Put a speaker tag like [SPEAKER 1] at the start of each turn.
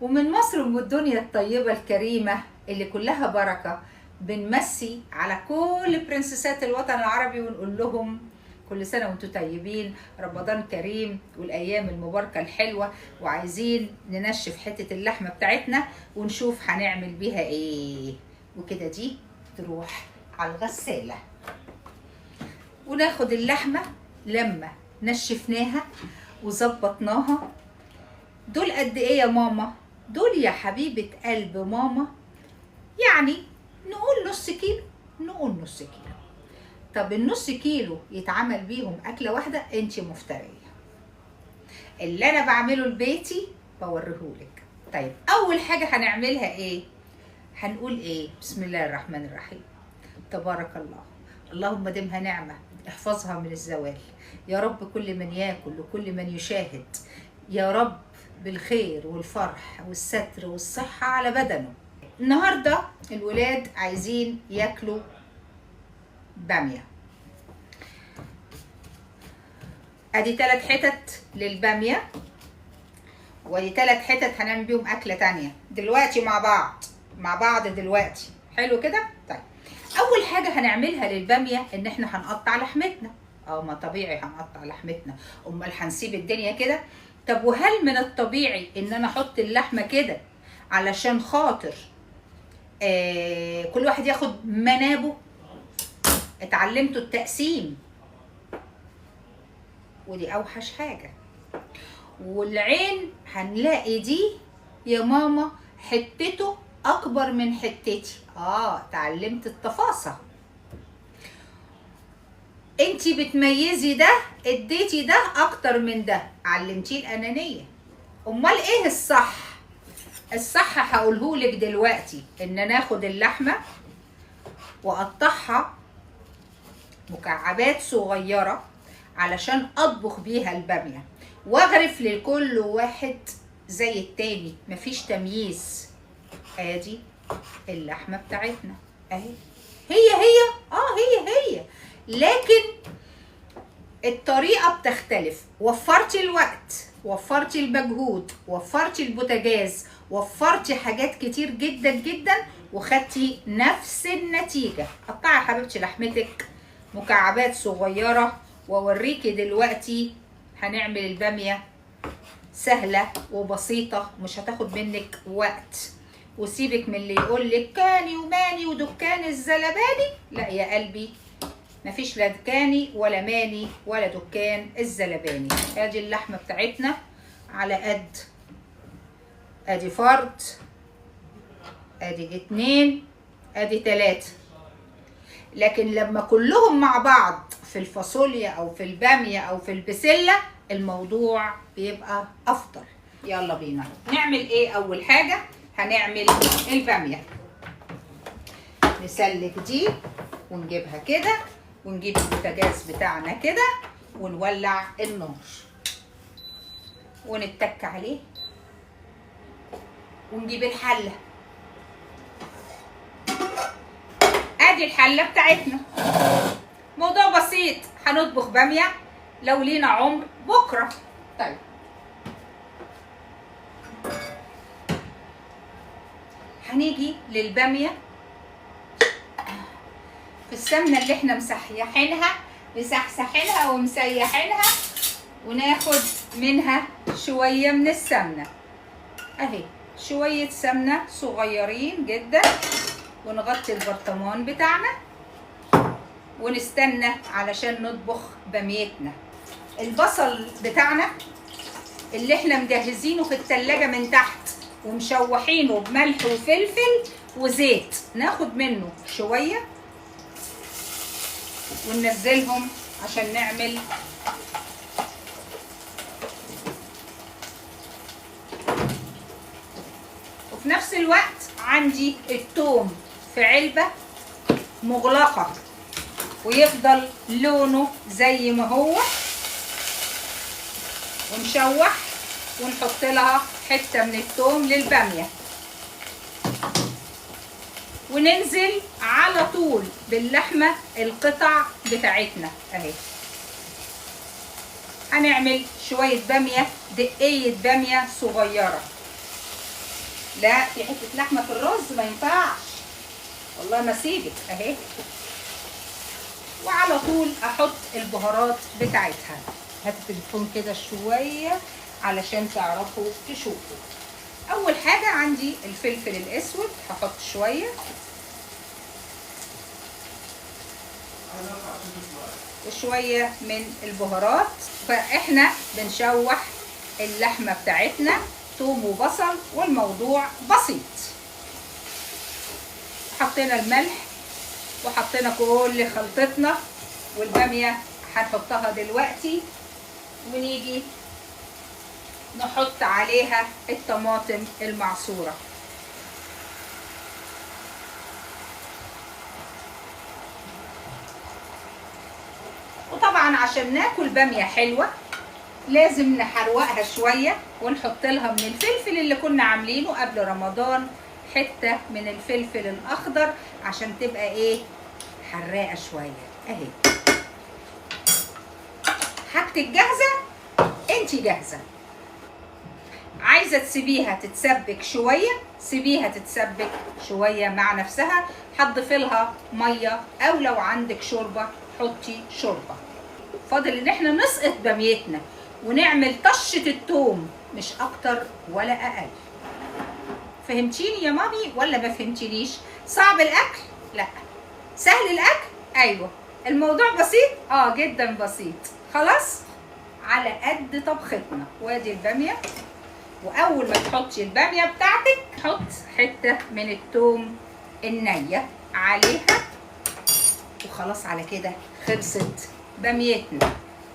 [SPEAKER 1] ومن مصر ومن الدنيا الطيبة الكريمة اللي كلها بركة بنمسي على كل برنسسات الوطن العربي ونقول لهم كل سنة وانتم طيبين، رمضان كريم والأيام المباركة الحلوة. وعايزين ننشف حتة اللحمة بتاعتنا ونشوف هنعمل بيها ايه. وكده دي تروح على الغسالة وناخد اللحمة لما نشفناها وظبطناها. دول قد ايه يا ماما؟ دول يا حبيبة قلب ماما يعني نقول نص كيلو. نقول نص كيلو. طب النص كيلو يتعمل بيهم أكلة واحدة؟ انتي مفترية. اللي أنا بعمله لبيتي بوريهولك. طيب أول حاجة هنعملها ايه؟ هنقول ايه؟ بسم الله الرحمن الرحيم. تبارك الله، اللهم دمها نعمة، احفظها من الزوال يا رب. كل من ياكل وكل من يشاهد يا رب بالخير والفرح والستر والصحة على بدنه. النهاردة الولاد عايزين ياكلوا بامية. ادي 3 حتت للبامية، وادي 3 حتت هنعمل بيهم اكلة تانية دلوقتي مع بعض دلوقتي. حلو كده؟ طيب اول حاجة هنعملها للبامية ان احنا هنقطع لحمتنا. ما طبيعي هنقطع لحمتنا، امال هنسيب الدنيا كده؟ طب وهل من الطبيعي ان انا احط اللحمة كده علشان خاطر كل واحد ياخد منابه؟ اتعلمتوا التقسيم ودي اوحش حاجة. والعين هنلاقي دي يا ماما حتته اكبر من حتتي. اتعلمت التفاصيل. انتي بتميزي ده، اديتي ده اكتر من ده، علمتيه الانانية. امال ايه الصح؟ الصح هقولهولك دلوقتي ان ناخد اللحمة واقطعها مكعبات صغيرة علشان اطبخ بيها البامية، واغرف لكل واحد زي التاني، مفيش تمييز. ادي اللحمة بتاعتنا اهي، هي لكن الطريقة بتختلف. وفرتي الوقت، وفرتي المجهود، وفرتي البوتاجاز، وفرتي حاجات كتير جدا جدا وخدتي نفس النتيجة. قطعي يا حبيبتي لحمتك مكعبات صغيرة واوريكي دلوقتي هنعمل البامية سهلة وبسيطة، مش هتاخد منك وقت. وسيبك من اللي يقولك كاني وماني ودكان الزلباني. لا يا قلبي، مفيش لا دكاني ولا ماني ولا دكان الزلباني. ادي اللحمة بتاعتنا على قد، ادي فرد، ادي 2، ادي 3. لكن لما كلهم مع بعض في الفاصوليا او في البامية او في البسلة الموضوع بيبقى افضل. يلا بينا نعمل ايه. اول حاجة هنعمل البامية. نسلك دي ونجيبها كده، ونجيب البوتاجاز بتاعنا كده ونولع النار ونتك عليه، ونجيب الحلة. ادي الحلة بتاعتنا. موضوع بسيط، هنطبخ بامية لو لينا عمر بكرة. طيب هنيجي للبامية في السمنة اللي احنا مسحسحينها ومسيحينها، وناخد منها شوية من السمنة اهي، شوية سمنة صغيرين جدا، ونغطي البرطمان بتاعنا ونستنى علشان نطبخ باميتنا. البصل بتاعنا اللي احنا مجهزينه في التلاجة من تحت ومشوحينه بملح وفلفل وزيت، ناخد منه شوية وننزلهم عشان نعمل وفي نفس الوقت عندي الثوم في علبة مغلقة ويفضل لونه زي ما هو، ونشوح ونحط لها حتة من الثوم للبامية، وننزل على طول باللحمة القطع بتاعتنا اهي. هنعمل شوية بامية، دقية بامية صغيرة لا في حته لحمه في الرز ما ينفعش، والله ما سيبك اهي. وعلى طول احط البهارات بتاعتها. هات التليفون كده شويه علشان تعرفوا تشوفوا. اول حاجه عندي الفلفل الاسود، هحط شويه وشويه من البهارات. فاحنا بنشوح اللحمه بتاعتنا ثوم وبصل والموضوع بسيط. حطينا الملح وحطينا كل خلطتنا، والباميه هنحطها دلوقتي، ونيجي نحط عليها الطماطم المعصوره. وطبعا عشان ناكل باميه حلوه لازم نحروقها شويه، ونحط لها من الفلفل اللي كنا عاملينه قبل رمضان حته من الفلفل الاخضر عشان تبقى ايه، حراقه شويه اهي. حاجتك جاهزه، انتي جاهزه. عايزه تسيبيها تتسبك شويه، سيبيها تتسبك شويه مع نفسها. هتضيفي لها ميه، او لو عندك شوربه حطي شوربه. فاضل ان احنا نسقط باميتنا ونعمل طشه الثوم، مش اكتر ولا اقل. فهمتيني يا مامي ولا ما فهمتينيش؟ صعب الاكل؟ لا. سهل الاكل؟ ايوه. الموضوع بسيط؟ جدا بسيط. خلاص على قد طبختنا. وادي الباميه، واول ما تحطي الباميه بتاعتك حط حته من الثوم النيه عليها، وخلاص على كده خلصت باميتنا.